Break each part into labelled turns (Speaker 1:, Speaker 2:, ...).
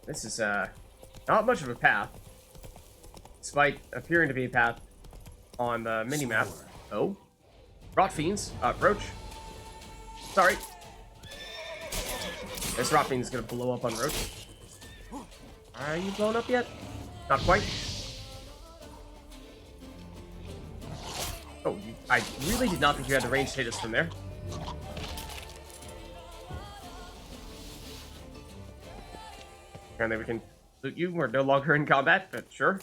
Speaker 1: This is not much of a path, despite appearing to be a path on the minimap. Oh, rot fiends, roach. Sorry. This rot fiend is gonna blow up on roach. Are you blown up yet? Not quite. Oh, I really did not think you had the range to hit us from there. Apparently we can loot you. We're no longer in combat, but sure.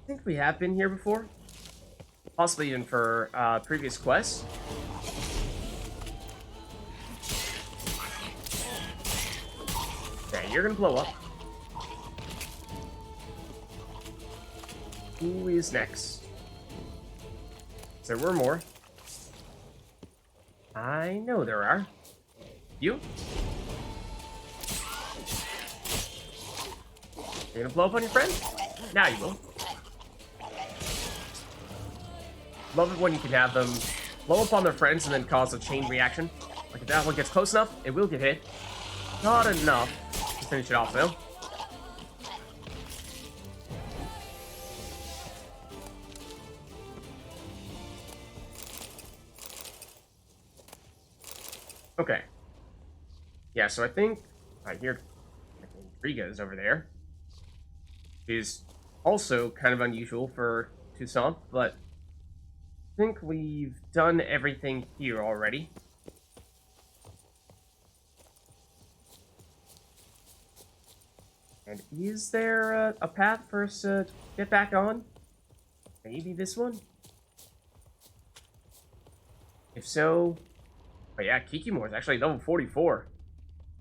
Speaker 1: I think we have been here before. Possibly even for previous quests. Okay, you're gonna blow up. Who is next? There were more. I know there are. You? You're gonna blow up on your friend? Now you will. Love it when you can have them blow up on their friends and then cause a chain reaction. Like if that one gets close enough, it will get hit. Not enough to finish it off though. Okay. Yeah, so I think I hear Riga's over there. Is also kind of unusual for Toussaint, but I think we've done everything here already. And is there a path for us to get back on? Maybe this one? If so... But yeah, Kikimore is actually level 44.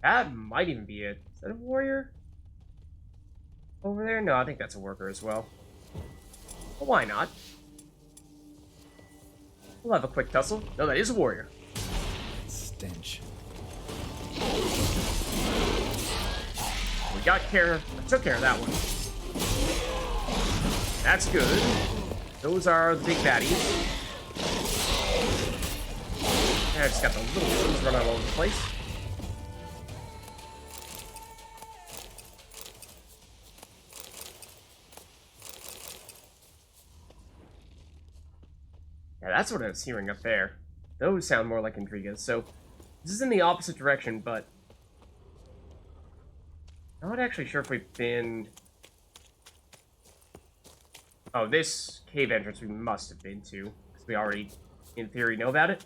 Speaker 1: That might even be it. Is that a warrior? Over there? No, I think that's a worker as well. But why not? We'll have a quick tussle. No, that is a warrior.
Speaker 2: Stench.
Speaker 1: We took care of that one. That's good. Those are the big baddies. I just got the little things running all over the place. Yeah, that's what I was hearing up there. Those sound more like intrigas, so this is in the opposite direction, but I'm not actually sure if we've been... Oh, this cave entrance we must have been to, because we already, in theory, know about it.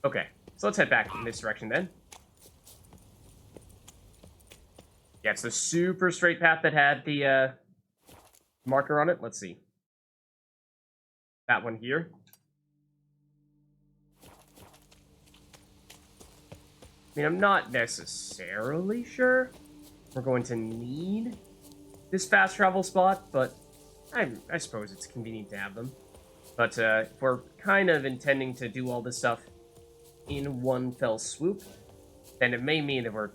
Speaker 1: Okay, so let's head back in this direction then. Yeah, it's the super straight path that had the marker on it. Let's see. That one here. I mean, I'm not necessarily sure we're going to need this fast travel spot, but I suppose it's convenient to have them. But if we're kind of intending to do all this stuff in one fell swoop, then it may mean that we're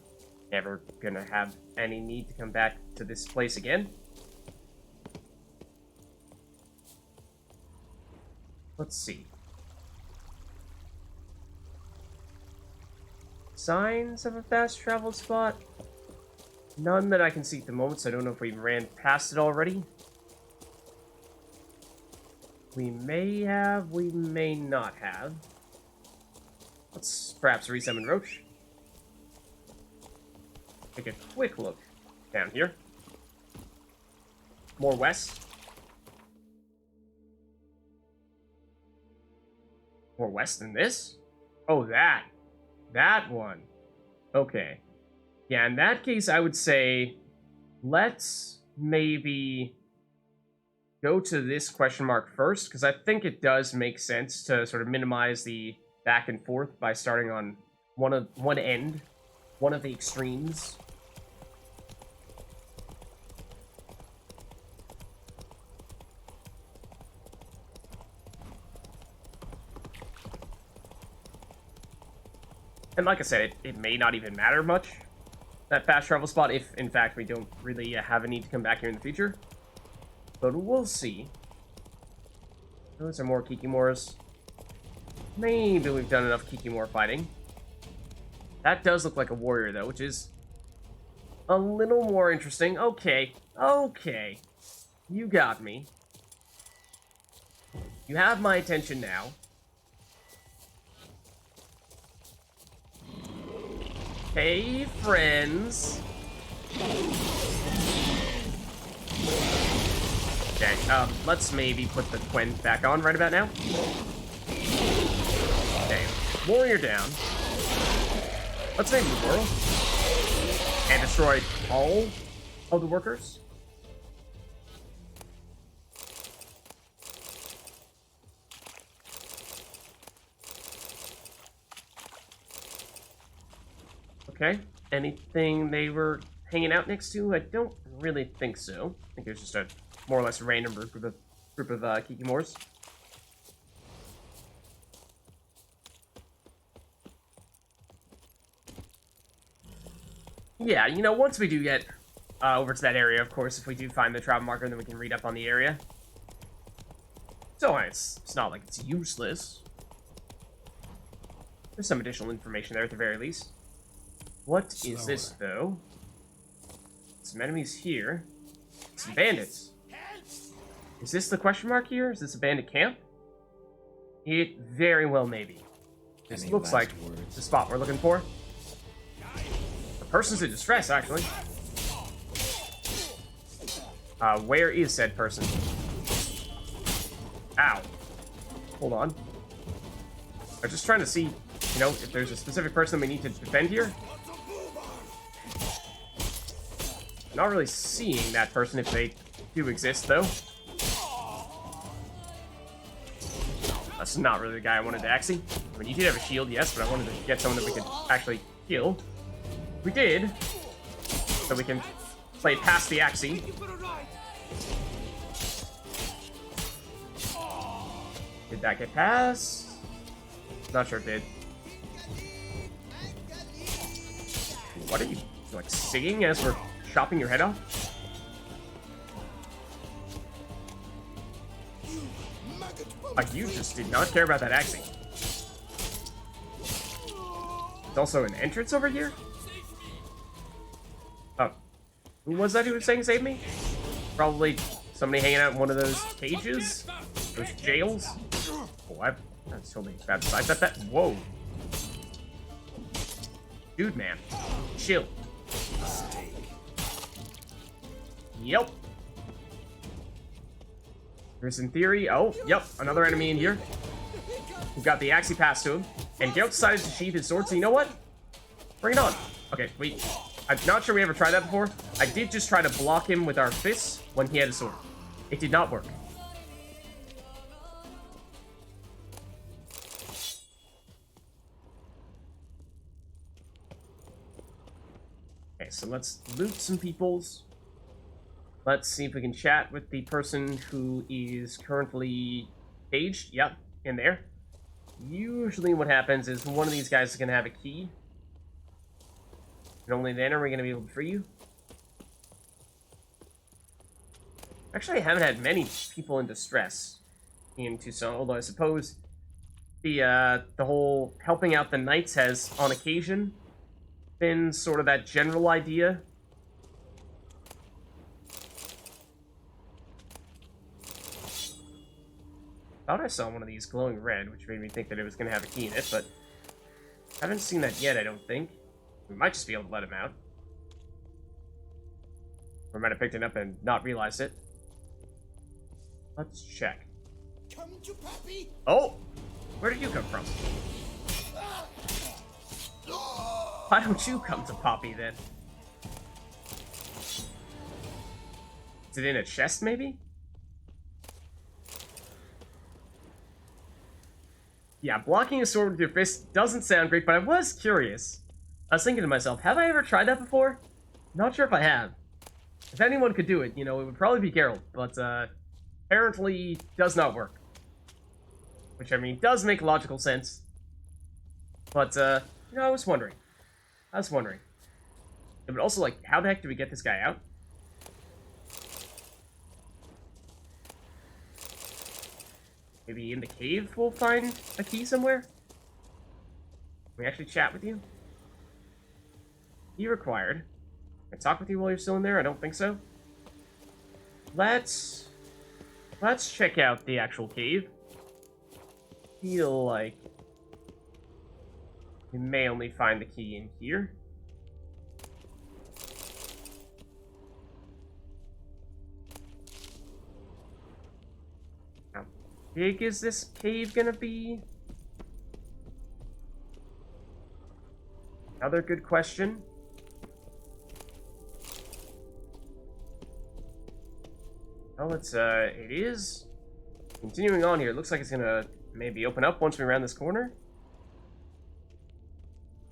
Speaker 1: never gonna have any need to come back to this place again. Let's see. Signs of a fast travel spot? None that I can see at the moment, so I don't know if we ran past it already. We may have, we may not have. Let's perhaps resummon Roach. Take a quick look down here. More west. More west than this? Oh, that. That one. Okay. Yeah, in that case, I would say let's maybe go to this question mark first, because I think it does make sense to sort of minimize the back and forth by starting on one end, one of the extremes. And like I said, it may not even matter much, that fast travel spot, if in fact we don't really have a need to come back here in the future. But we'll see. Those are more Kikimores. Maybe we've done enough Kikimore fighting. That does look like a warrior, though, which is a little more interesting. Okay. Okay. You got me. You have my attention now. Hey, friends. Okay, let's maybe put the Quen back on right about now. Okay, warrior down. Let's maybe whirl. And destroy all of the workers. Okay, anything they were hanging out next to? I don't really think so. I think it was just a more or less random group of Kikimores. Yeah, you know, once we do get over to that area, of course, if we do find the travel marker, then we can read up on the area. So it's not like it's useless. There's some additional information there at the very least. What is this, though? Some enemies here. Some bandits. Is this the question mark here? Is this a bandit camp? It very well may be. This looks like the spot we're looking for. The person's in distress, actually. Where is said person? Ow. Hold on. I'm just trying to see, you know, if there's a specific person we need to defend here. Not really seeing that person if they do exist, though. That's not really the guy I wanted to Axie. I mean, you did have a shield, yes, but I wanted to get someone that we could actually kill. We did. So we can play past the Axie. Did that get past? Not sure it did. What are you, like, singing as we're chopping your head off? Like, you just did not care about that Axie. There's also an entrance over here? Oh. Who was that who was saying save me? Probably somebody hanging out in one of those cages? Those jails? Oh, that's totally bad to sidestep that. Whoa. Dude, man. Chill. Yep. There's in theory. Oh, yep. Another enemy in here. We've got the Axie pass to him. And Geralt decided to sheath his sword, so you know what? Bring it on. Okay, wait. I'm not sure we ever tried that before. I did just try to block him with our fists when he had a sword. It did not work. Okay, so let's loot some peoples. Let's see if we can chat with the person who is currently caged. Yep, in there. Usually what happens is one of these guys is going to have a key. And only then are we going to be able to free you. Actually, I haven't had many people in distress in Tucson, although I suppose the whole helping out the knights has, on occasion, been sort of that general idea. Thought I saw one of these glowing red, which made me think that it was going to have a key in it, but I haven't seen that yet, I don't think. We might just be able to let him out. Or might have picked it up and not realized it. Let's check.
Speaker 3: Come to Pappy.
Speaker 1: Oh! Where did you come from? Why don't you come to Poppy, then? Is it in a chest, maybe? Yeah, blocking a sword with your fist doesn't sound great, but I was curious. I was thinking to myself, have I ever tried that before? Not sure if I have. If anyone could do it, you know, it would probably be Geralt, but, apparently does not work. Which, I mean, does make logical sense. But, you know, I was wondering. But also, like, how the heck do we get this guy out? Maybe in the cave we'll find a key somewhere? Can we actually chat with you? Key required. Can I talk with you while you're still in there? I don't think so. Let's check out the actual cave. Feel like we may only find the key in here. How big is this cave gonna be? Another good question. Well, it is continuing on here. It looks like it's gonna maybe open up once we round this corner.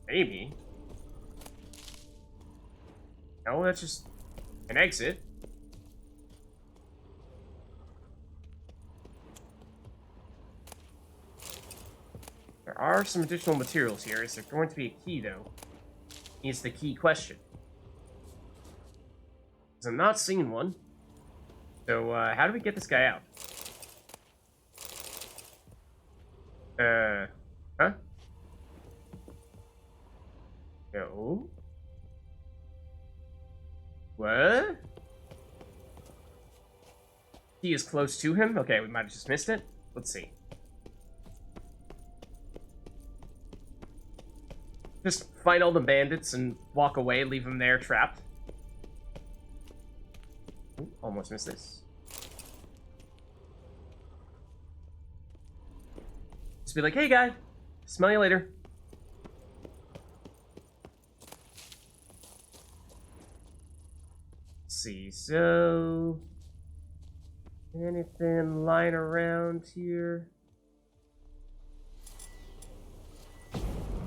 Speaker 1: Maybe. No, that's just an exit. There are some additional materials here. Is there going to be a key, though? Is the key question. Because I'm not seeing one. So, how do we get this guy out? Huh? No. What? He is close to him? Okay, we might have just missed it. Let's see. Just fight all the bandits and walk away, leave them there trapped. Ooh, almost missed this. Just be like, hey guy, smell you later. Let's see, so anything lying around here?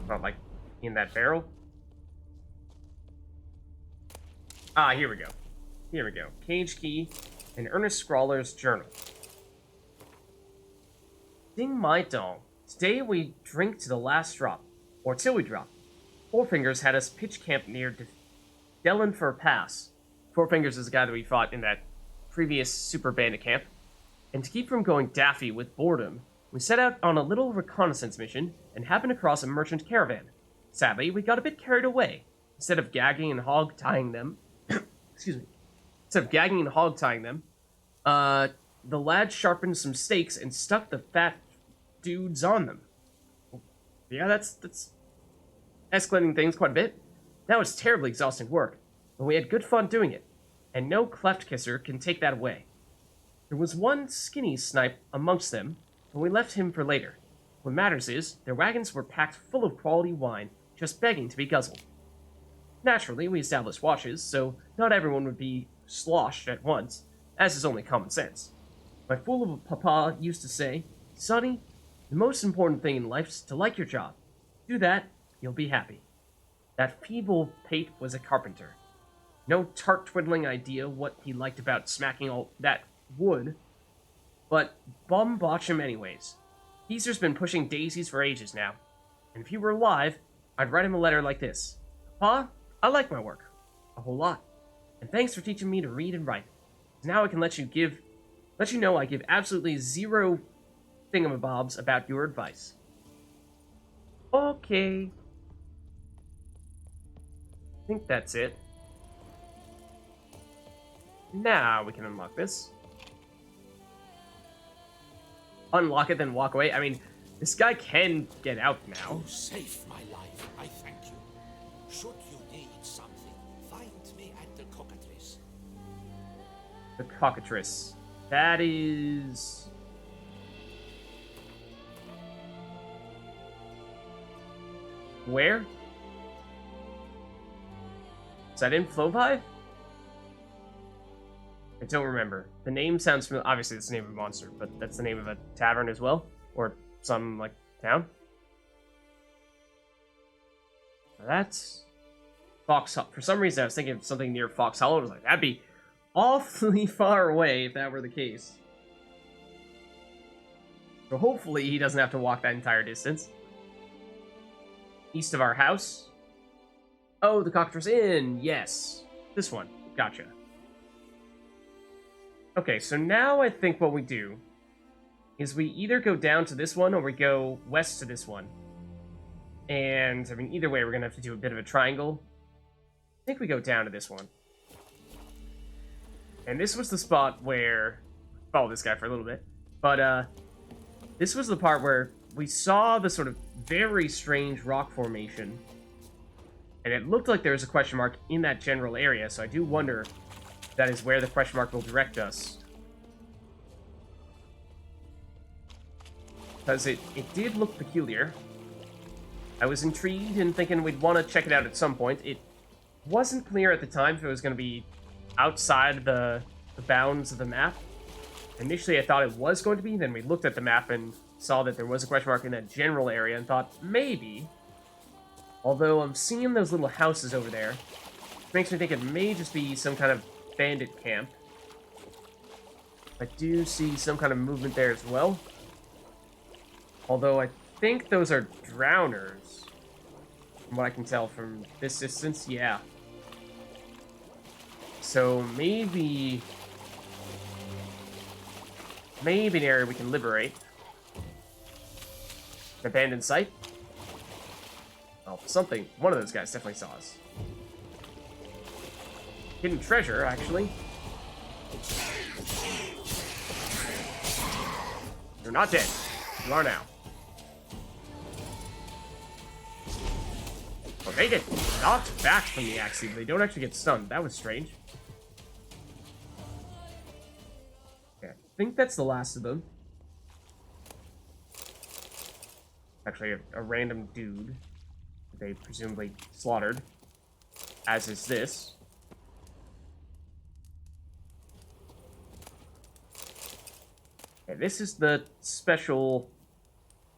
Speaker 1: Not like in that barrel. Ah, here we go. Here we go. Cage key and Ernest Scrawler's journal. Ding my dong. Today we drink to the last drop, or till we drop. Four Fingers had us pitch camp near Dellenfur Pass. Four Fingers is the guy that we fought in that previous Super Bandit camp. And to keep from going daffy with boredom, we set out on a little reconnaissance mission and happened across a merchant caravan. Sadly, we got a bit carried away. Instead of gagging and hog-tying them... excuse me. Instead of gagging and hog-tying them, the lad sharpened some stakes and stuck the fat dudes on them. Yeah, that's escalating things quite a bit. That was terribly exhausting work, but we had good fun doing it, and no cleft kisser can take that away. There was one skinny snipe amongst them, and we left him for later. What matters is, their wagons were packed full of quality wine, just begging to be guzzled. Naturally, we established watches, so not everyone would be sloshed at once, as is only common sense. My fool of a papa used to say, Sonny, the most important thing in life is to like your job. Do that, you'll be happy. That feeble pate was a carpenter. No tart-twiddling idea what he liked about smacking all that wood, but bum botch him anyways. Geezer's been pushing daisies for ages now, and if he were alive, I'd write him a letter like this. Pa, I like my work. A whole lot. And thanks for teaching me to read and write. Now I can let you know I give absolutely zero thingamabobs about your advice. Okay. I think that's it. Now we can unlock this. Unlock it, then walk away. I mean, this guy can get out now.
Speaker 3: You saved my life. I thank you. Should you need something, find me at the cockatrice.
Speaker 1: The cockatrice. That is... where? Is that in Flovive? I don't remember. The name sounds familiar. Obviously, it's the name of a monster, but that's the name of a tavern as well? Or some, like, town? That's... Fox Hollow. For some reason, I was thinking of something near Fox Hollow. I was like, that'd be awfully far away if that were the case. So hopefully he doesn't have to walk that entire distance. East of our house. Oh, the Cockatrice Inn. Yes. This one. Gotcha. Okay, so now I think what we do is we either go down to this one or we go west to this one. And, I mean, either way, we're going to have to do a bit of a triangle. I think we go down to this one. And this was the spot where... Follow this guy for a little bit. But, this was the part where we saw the sort of very strange rock formation. And it looked like there was a question mark in that general area, so I do wonder if that is where the question mark will direct us. Because it did look peculiar. I was intrigued and thinking we'd want to check it out at some point. It wasn't clear at the time if it was going to be outside the bounds of the map. Initially, I thought it was going to be. Then we looked at the map and saw that there was a question mark in that general area and thought, maybe. Although I'm seeing those little houses over there, which makes me think it may just be some kind of bandit camp. I do see some kind of movement there as well. Although I think those are drowners. From what I can tell from this distance, yeah. So maybe an area we can liberate. An abandoned site. Well, something. One of those guys definitely saw us. Hidden treasure, actually. You're not dead. You are now. Oh, they get knocked back from the axiom. They don't actually get stunned. That was strange. Okay, I think that's the last of them. Actually, a random dude that they presumably slaughtered. As is this. Okay, this is the special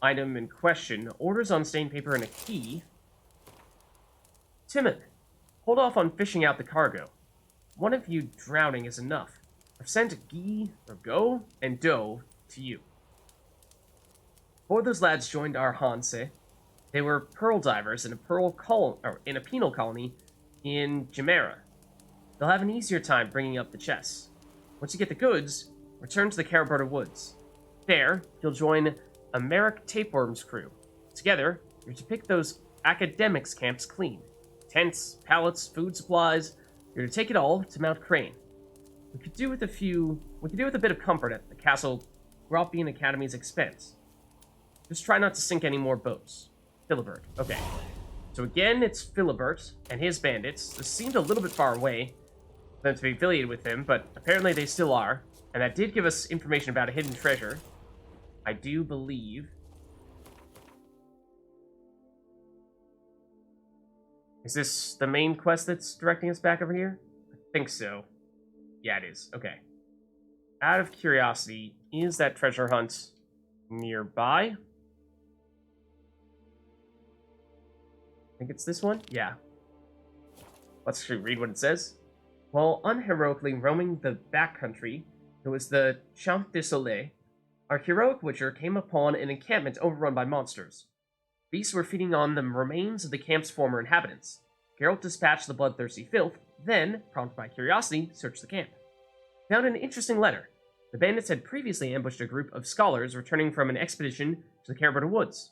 Speaker 1: item in question. Orders on stained paper and a key. Timon, hold off on fishing out the cargo. One of you drowning is enough. I've sent Guy, or Go, and Do to you. Before those lads joined our Hanse, they were pearl divers in a penal colony in Jumeirah. They'll have an easier time bringing up the chests. Once you get the goods, return to the Caraberta Woods. There, you'll join a Merrick Tapeworm's crew. Together, you're to pick those academics' camps clean. Tents, pallets, food supplies. You're to take it all to Mount Crane. We could do with a bit of comfort at the Castle Groppian Academy's expense. Just try not to sink any more boats. Philibert. Okay. So again, it's Philibert and his bandits. This seemed a little bit far away for them to be affiliated with him, but apparently they still are. And that did give us information about a hidden treasure. I do believe. Is this the main quest that's directing us back over here? I think so. Yeah, it is. Okay. Out of curiosity, is that treasure hunt nearby? I think it's this one? Yeah. Let's actually read what it says. While unheroically roaming the backcountry, it was the Champ de Soleil, our heroic witcher came upon an encampment overrun by monsters. Beasts were feeding on the remains of the camp's former inhabitants. Geralt dispatched the bloodthirsty filth, then, prompted by curiosity, searched the camp. Found an interesting letter. The bandits had previously ambushed a group of scholars returning from an expedition to the Caraberta Woods.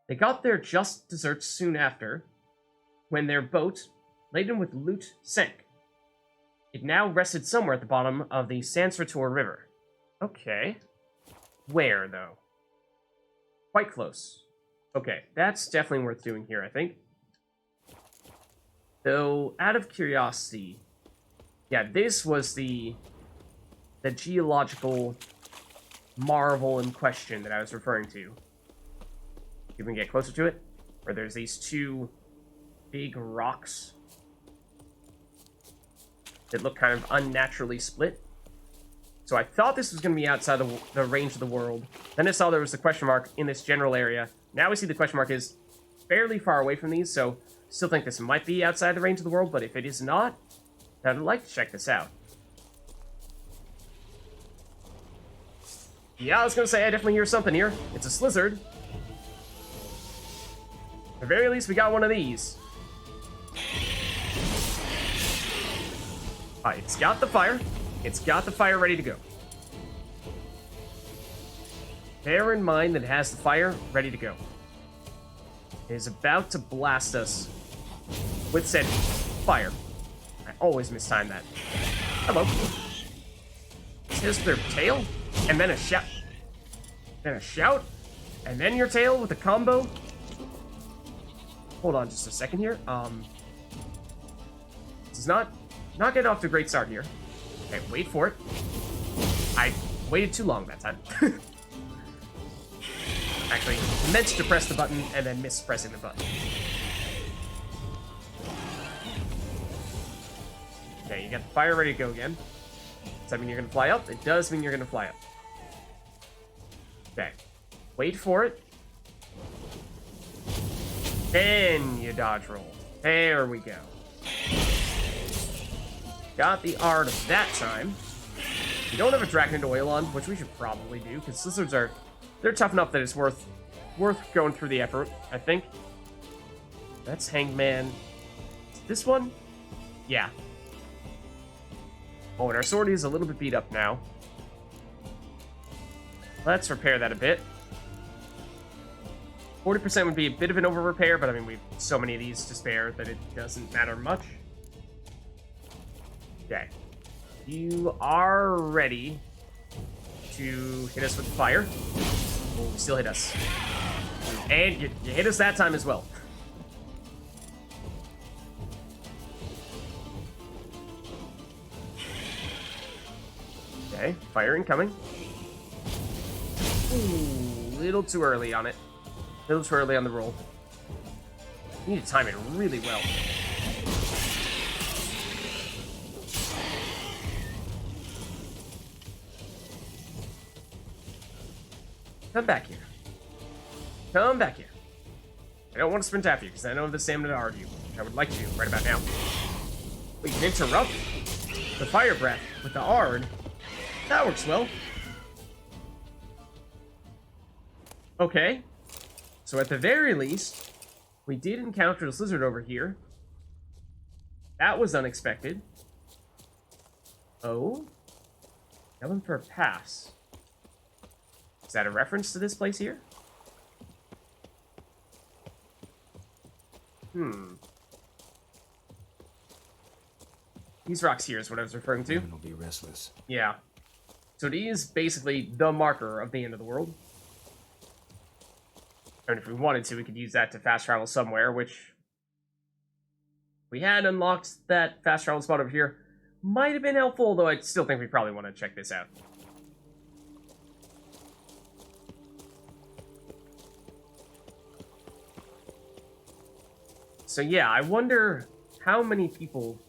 Speaker 1: They got their just desserts soon after, when their boat, laden with loot, sank. It now rested somewhere at the bottom of the Sansrator River. Okay. Where, though? Quite close. Okay, that's definitely worth doing here, I think. Though, out of curiosity... Yeah, this was the geological marvel in question that I was referring to. You can get closer to it, where there's these two big rocks that look kind of unnaturally split. So I thought this was going to be outside the range of the world. Then I saw there was the question mark in this general area. Now we see the question mark is fairly far away from these, so still think this might be outside the range of the world, but if it is not, I'd like to check this out. Yeah, I was going to say, I definitely hear something here. It's a Slizzard. At the very least, we got one of these. Alright, it's got the fire. It's got the fire ready to go. bear in mind that it has the fire ready to go. It is about to blast us with said fire. I always mistime that. Hello. Here's their tail, and then a shout. Then a shout, and then your tail with a combo. Hold on just a second here. This is not getting off to a great start here. Okay, wait for it. I waited too long that time. Actually, meant to press the button and then missed pressing the button. Okay, you got the fire ready to go again. Does that mean you're gonna fly up? It does mean you're gonna fly up. Okay. Wait for it. Then you dodge roll. There we go. Got the art of that time. You don't have a Draconid Oil on, which we should probably do, because lizards are... They're tough enough that it's worth going through the effort, I think. That's Hangman. This one? Yeah. Oh, and our sword is a little bit beat up now. Let's repair that a bit. 40% would be a bit of an over-repair, but I mean, we've so many of these to spare that it doesn't matter much. Okay. You are ready to hit us with fire. Oh, you still hit us. And you hit us that time as well. Okay, fire incoming. Ooh, little too early on it. A little too early on the roll. You need to time it really well. Come back here. Come back here. I don't want to sprint after you, because I don't have the stamina to argue. I would like to, right about now. We can interrupt the fire breath with the Ard. That works well. Okay. So at the very least, we did encounter this lizard over here. That was unexpected. Oh. Going for a pass. Is that a reference to this place here? These rocks here is what I was referring to.
Speaker 2: Will be restless.
Speaker 1: Yeah. So it is basically the marker of the end of the world. And if we wanted to, we could use that to fast travel somewhere, which... we had unlocked that fast travel spot over here. Might have been helpful, though I still think we probably want to check this out. So yeah, I wonder how many people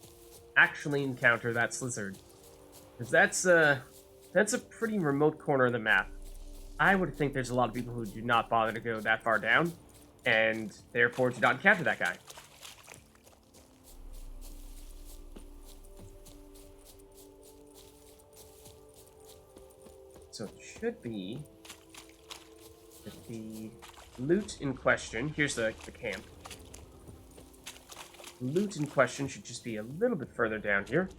Speaker 1: actually encounter that lizard. Because that's a pretty remote corner of the map. I would think there's a lot of people who do not bother to go that far down, and therefore do not encounter that guy. So it should be that the loot in question, here's the camp. Loot in question should just be a little bit further down here.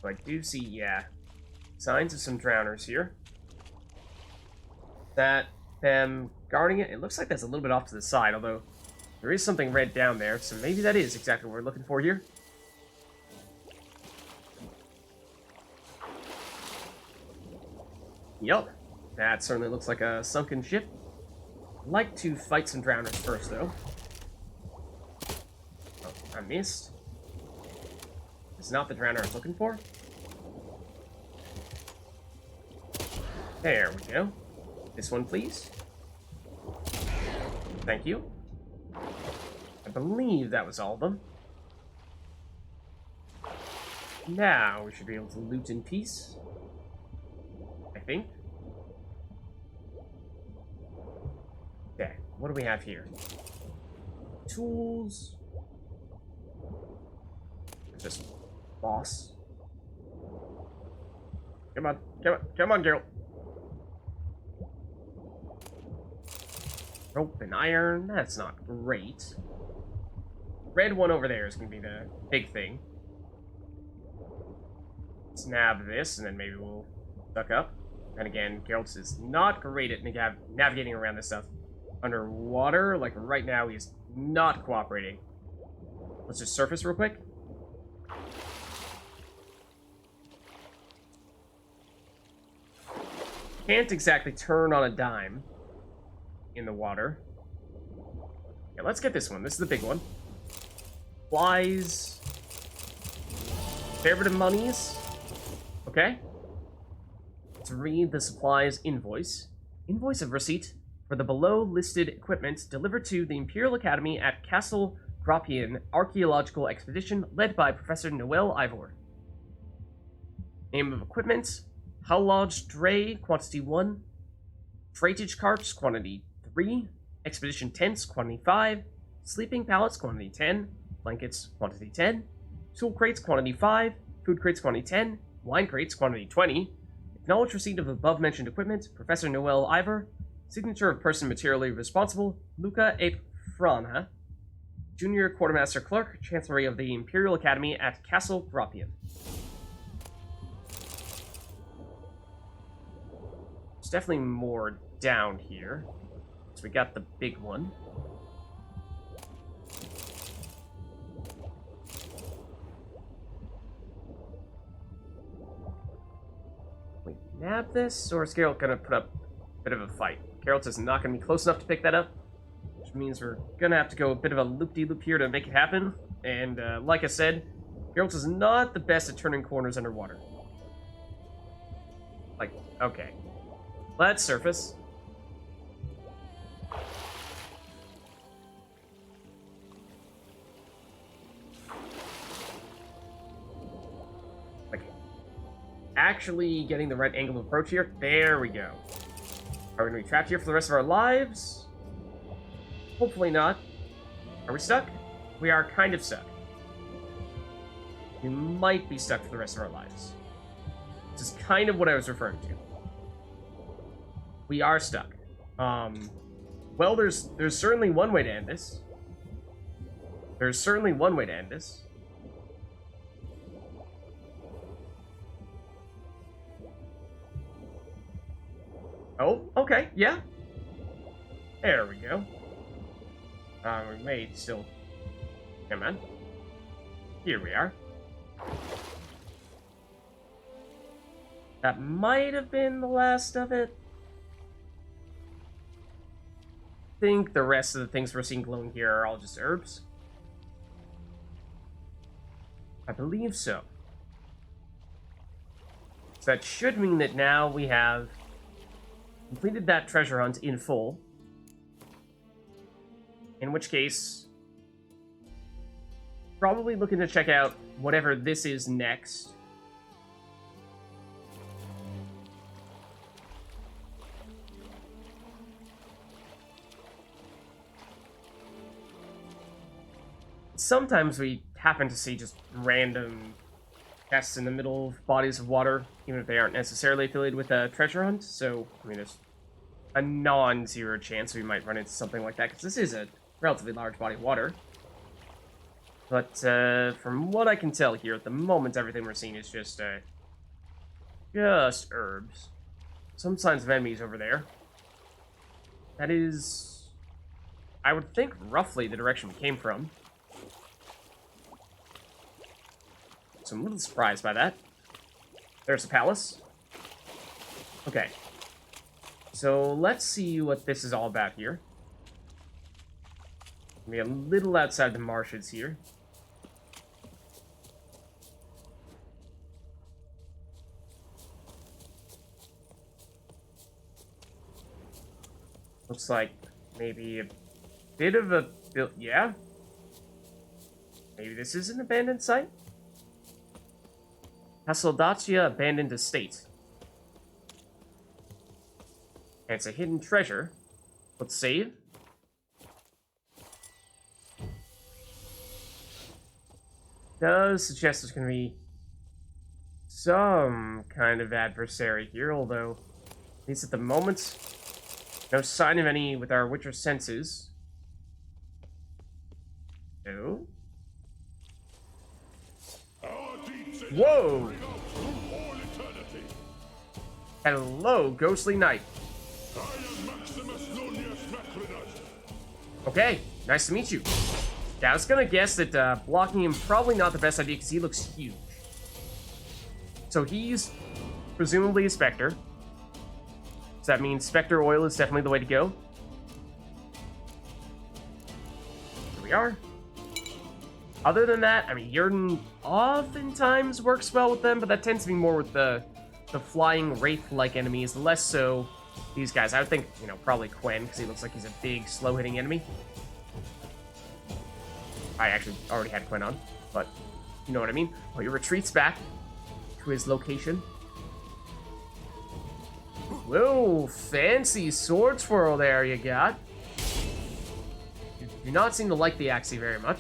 Speaker 1: So I do see, yeah, signs of some drowners here. That them guarding it, it looks like that's a little bit off to the side, although there is something red down there, so maybe that is exactly what we're looking for here. Yup, that certainly looks like a sunken ship. I'd like to fight some drowners first, though. Oh, I missed. It's not the drowner I was looking for. There we go. This one, please. Thank you. I believe that was all of them. Now we should be able to loot in peace. I think. Okay, what do we have here? Tools. Just boss. Come on, come on, come on, girl. Rope and iron, that's not great. Red one over there is going to be the big thing. Let's nab this, and then maybe we'll duck up. And again, Geralt is not great at navigating around this stuff underwater. Like, right now, he's not cooperating. Let's just surface real quick. Can't exactly turn on a dime in the water. Yeah, let's get this one. This is the big one. Flies. Fair bit of monies. Okay. Let's read the supplies invoice. Invoice of receipt for the below listed equipment delivered to the Imperial Academy at CASTELDACCIA Archaeological Expedition led by Professor Noel Ivor. Name of equipment: Hull Lodge Dray, quantity 1. Freightage carts, quantity 3. Expedition tents, quantity 5. Sleeping pallets, quantity 10. Blankets, quantity 10. Tool crates, quantity 5. Food crates, quantity 10. Wine crates, quantity 20. Acknowledge receipt of above-mentioned equipment, Professor Noel Ivor. Signature of person materially responsible, Luca Ape Frana. Junior Quartermaster Clerk, Chancellery of the Imperial Academy at Castle Gropian. There's definitely more down here. So we got the big one. We nab this, or is Geralt gonna put up a bit of a fight? Geralt is not gonna be close enough to pick that up, which means we're gonna have to go a bit of a loop-de-loop here to make it happen. And like I said, Geralt is not the best at turning corners underwater. Like, okay. Let's surface. Like, actually getting the right angle of approach here. There we go. Are we going to be trapped here for the rest of our lives? Hopefully not. Are we stuck? We are kind of stuck. We might be stuck for the rest of our lives. This is kind of what I was referring to. We are stuck. Well, there's certainly one way to end this. There's certainly one way to end this. Oh, okay, yeah. There we go. We may still... Come on. Here we are. That might have been the last of it. I think the rest of the things we're seeing glowing here are all just herbs. I believe so. So that should mean that now we have completed that treasure hunt in full. In which case, probably looking to check out whatever this is next. Sometimes we happen to see just random chests in the middle of bodies of water, even if they aren't necessarily affiliated with a treasure hunt. So, I mean, there's a non-zero chance we might run into something like that, because this is a relatively large body of water. But from what I can tell here, at the moment, everything we're seeing is just herbs. Some signs of enemies over there. That is, I would think, roughly the direction we came from. So I'm a little surprised by that. There's the palace. Okay. So let's see what this is all about here. We're a little outside the marshes here. Looks like maybe a bit of a yeah. Maybe this is an abandoned site. CASTELDACCIA abandoned estate. And it's a hidden treasure. Let's save. Does suggest there's going to be some kind of adversary here, although, at least at the moment, no sign of any with our Witcher senses. No. Whoa! Hello, ghostly knight.
Speaker 3: I am Maximus
Speaker 1: Okay, nice to meet you. Yeah, I was gonna guess that blocking him probably not the best idea because he looks huge. So he's presumably a Spectre. Does that mean Spectre oil is definitely the way to go? Here we are. Other than that, I mean, Jordan oftentimes works well with them, but that tends to be more with the flying wraith-like enemies, less so these guys. I would think, you know, probably Quen, because he looks like he's a big, slow-hitting enemy. I actually already had Quen on, but you know what I mean. Oh, he retreats back to his location. Whoa, fancy sword twirl there you got. You do not seem to like the Axie very much.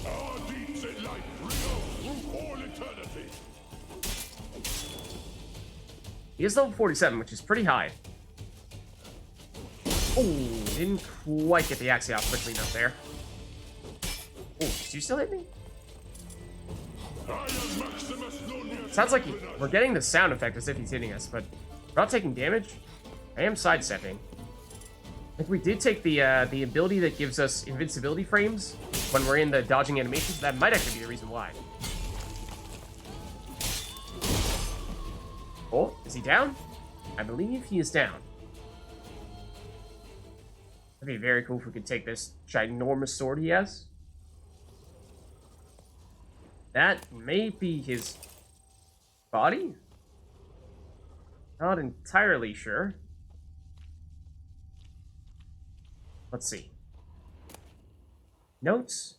Speaker 3: Our deeds in life renew through all eternity.
Speaker 1: He is level 47, which is pretty high. Oh, didn't quite get the Axie off quickly enough there. Oh, did you still hit me?
Speaker 3: I am Maximus NONIUS.
Speaker 1: Sounds like we're getting the sound effect as if he's hitting us, but we're not taking damage. I am sidestepping. I think we did take the ability that gives us invincibility frames when we're in the dodging animations. That might actually be the reason why. Oh, is he down? I believe he is down. That'd be very cool if we could take this ginormous sword he has. That may be his body? Not entirely sure. Let's see. Notes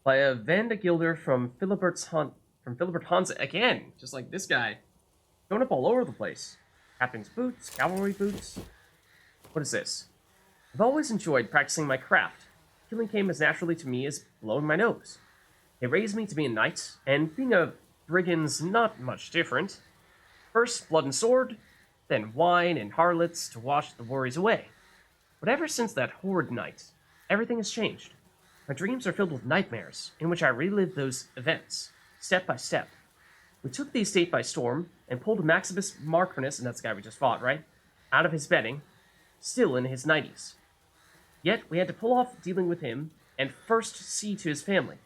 Speaker 1: by a Van de Gilder from Philibert Hans again, just like this guy. Showing up all over the place. Captain's boots, cavalry boots. What is this? I've always enjoyed practicing my craft. Killing came as naturally to me as blowing my nose. They raised me to be a knight, and being a brigand's not much different. First blood and sword, then wine and harlots to wash the worries away. But ever since that horrid night, everything has changed. My dreams are filled with nightmares, in which I relive those events, step by step. We took the estate by storm, and pulled Maximus Marquinus, and that's the guy we just fought, right? Out of his bedding, still in his 90s. Yet, we had to pull off dealing with him, and first see to his family.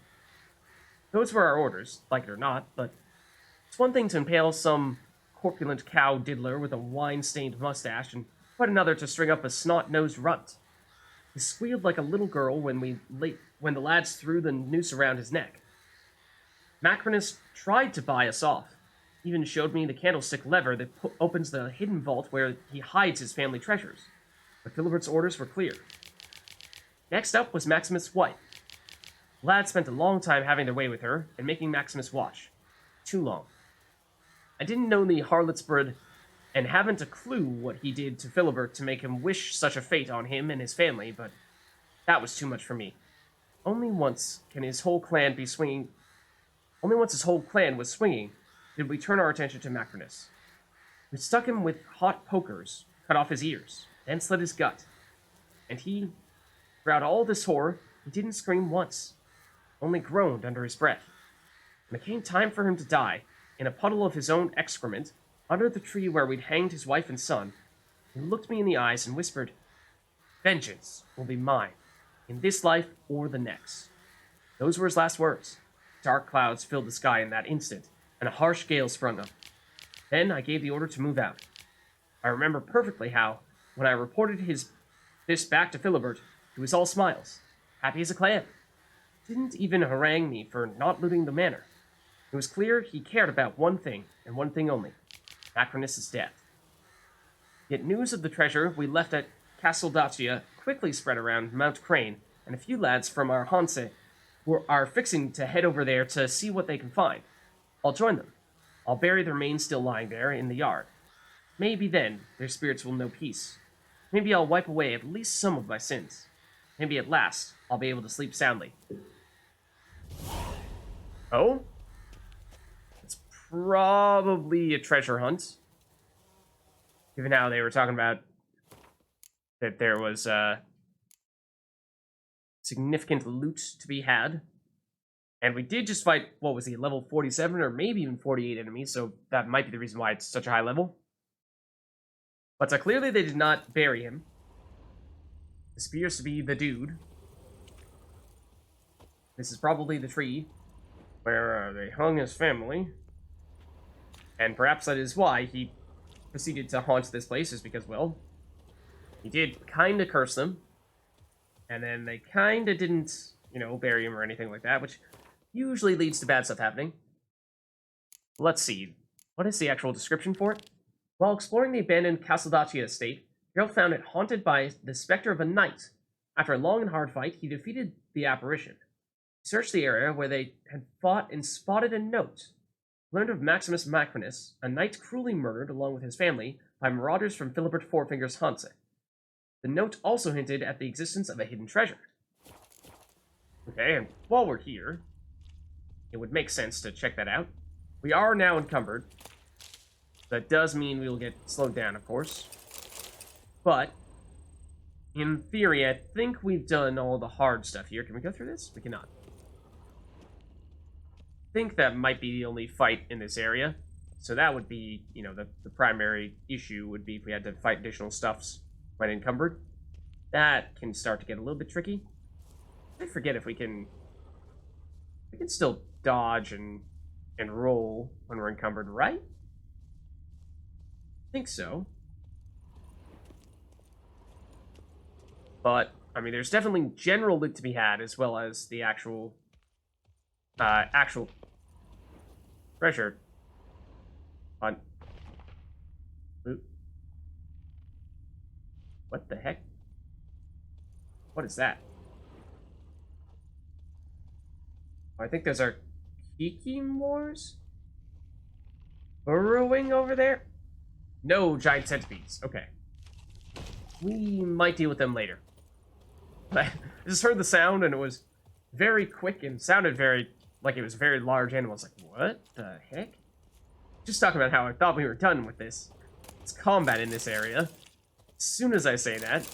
Speaker 1: Those were our orders, like it or not, but it's one thing to impale some corpulent cow diddler with a wine-stained mustache, and quite another to string up a snot-nosed runt. He squealed like a little girl when the lads threw the noose around his neck. Macrinus tried to buy us off, even showed me the candlestick lever that opens the hidden vault where he hides his family treasures, but Philibert's orders were clear. Next up was Maximus' wife. The lads spent a long time having their way with her and making Maximus watch. Too long. I didn't know the harlot's bird and haven't a clue what he did to Philibert to make him wish such a fate on him and his family, but that was too much for me. Only once his whole clan was swinging, did we turn our attention to Macrinus. We stuck him with hot pokers, cut off his ears, then slit his gut. And he, throughout all this horror, he didn't scream once, only groaned under his breath. When it came time for him to die, in a puddle of his own excrement, under the tree where we'd hanged his wife and son, he looked me in the eyes and whispered, "Vengeance will be mine, in this life or the next." Those were his last words. Dark clouds filled the sky in that instant, and a harsh gale sprung up. Then I gave the order to move out. I remember perfectly how, when I reported this back to Philibert, he was all smiles, happy as a clam. Didn't even harangue me for not looting the manor. It was clear he cared about one thing, and one thing only, Macrinus' death. Yet news of the treasure we left at CASTELDACCIA quickly spread around Mount Crane, and a few lads from our Hanse are fixing to head over there to see what they can find. I'll join them. I'll bury the remains still lying there in the yard. Maybe then their spirits will know peace. Maybe I'll wipe away at least some of my sins. Maybe at last I'll be able to sleep soundly. Oh? It's probably a treasure hunt. Given how they were talking about that there was significant loot to be had. And we did just fight, what was he, level 47 or maybe even 48 enemies, so that might be the reason why it's such a high level. But clearly they did not bury him. This appears to be the dude. This is probably the tree where they hung his family. And perhaps that is why he proceeded to haunt this place, is because, well, he did kind of curse them. And then they kind of didn't, you know, bury him or anything like that, which usually leads to bad stuff happening. Let's see. What is the actual description for it? While exploring the abandoned CASTELDACCIA estate, Geralt found it haunted by the specter of a knight. After a long and hard fight, he defeated the apparition. He searched the area where they had fought and spotted a note. Learned of Maximus Macrinus, a knight cruelly murdered along with his family by marauders from Philibert Fourfinger's Hanse. The note also hinted at the existence of a hidden treasure. Okay, and while we're here, it would make sense to check that out. We are now encumbered. That does mean we will get slowed down, of course. But, in theory, I think we've done all the hard stuff here. Can we go through this? We cannot. I think that might be the only fight in this area. So that would be, you know, the primary issue would be if we had to fight additional stuffs when encumbered. That can start to get a little bit tricky. I forget if we can still dodge and roll when we're encumbered, right? I think so. But, I mean, there's definitely general loot to be had, as well as the actual treasure. On loot. What the heck? What is that? I think those are Kikimores burrowing over there. No giant centipedes. Okay. We might deal with them later. I just heard the sound and it was very quick and sounded very like it was a very large animal. I was like, what the heck? Just talking about how I thought we were done with this. It's combat in this area. As soon as I say that,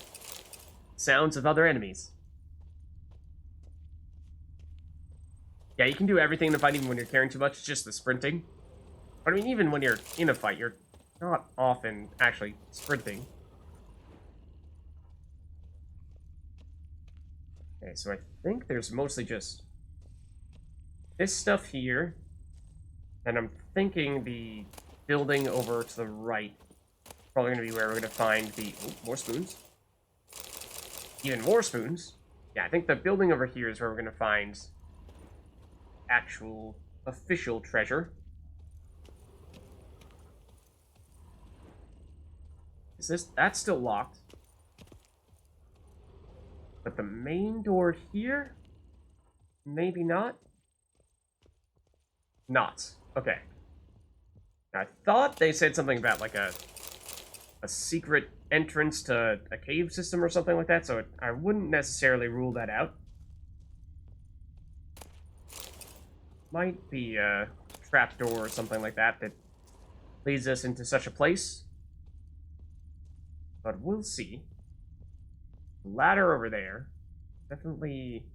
Speaker 1: sounds of other enemies. Yeah, you can do everything in the fight even when you're carrying too much. It's just the sprinting. But I mean, even when you're in a fight, you're not often actually sprinting. Okay, so I think there's mostly just this stuff here. And I'm thinking the building over to the right probably going to be where we're going to find the... Oh, more spoons. Even more spoons. Yeah, I think the building over here is where we're going to find actual official treasure. Is this... That's still locked. But the main door here? Maybe not? Not. Okay. I thought they said something about, like, a secret entrance to a cave system or something like that, so I wouldn't necessarily rule that out. Might be a trapdoor or something like that that leads us into such a place. But we'll see. Ladder over there. Definitely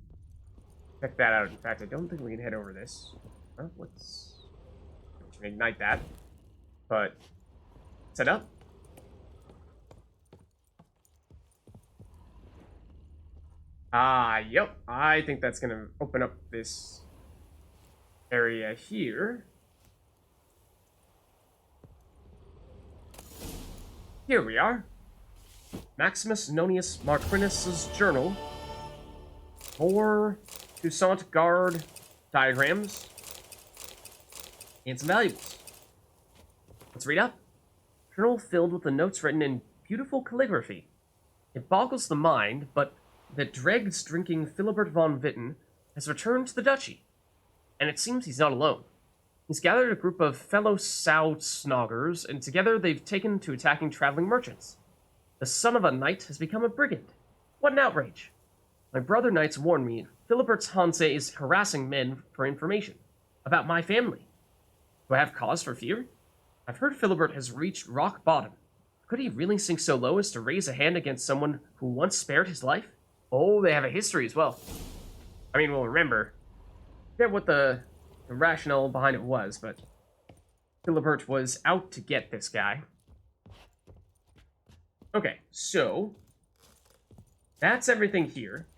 Speaker 1: check that out. In fact, I don't think we can head over this. Well, let's ignite that. But set up. Yep. I think that's gonna open up this area here. Here we are. Maximus Nonius Macrinus' journal. More Toussaint Guard diagrams. And some valuables. Let's read up. Journal filled with the notes written in beautiful calligraphy. It boggles the mind, but the dregs-drinking Philibert von Witten has returned to the duchy. And it seems he's not alone. He's gathered a group of fellow Sow-snoggers, and together they've taken to attacking traveling merchants. The son of a knight has become a brigand. What an outrage. My brother knights warned me Philibert's Hanse is harassing men for information about my family. Do I have cause for fear? I've heard Philibert has reached rock bottom. Could he really sink so low as to raise a hand against someone who once spared his life? Oh, they have a history as well. I mean, well, remember, forget what the rationale behind it was, but Philibert was out to get this guy. Okay, so that's everything here.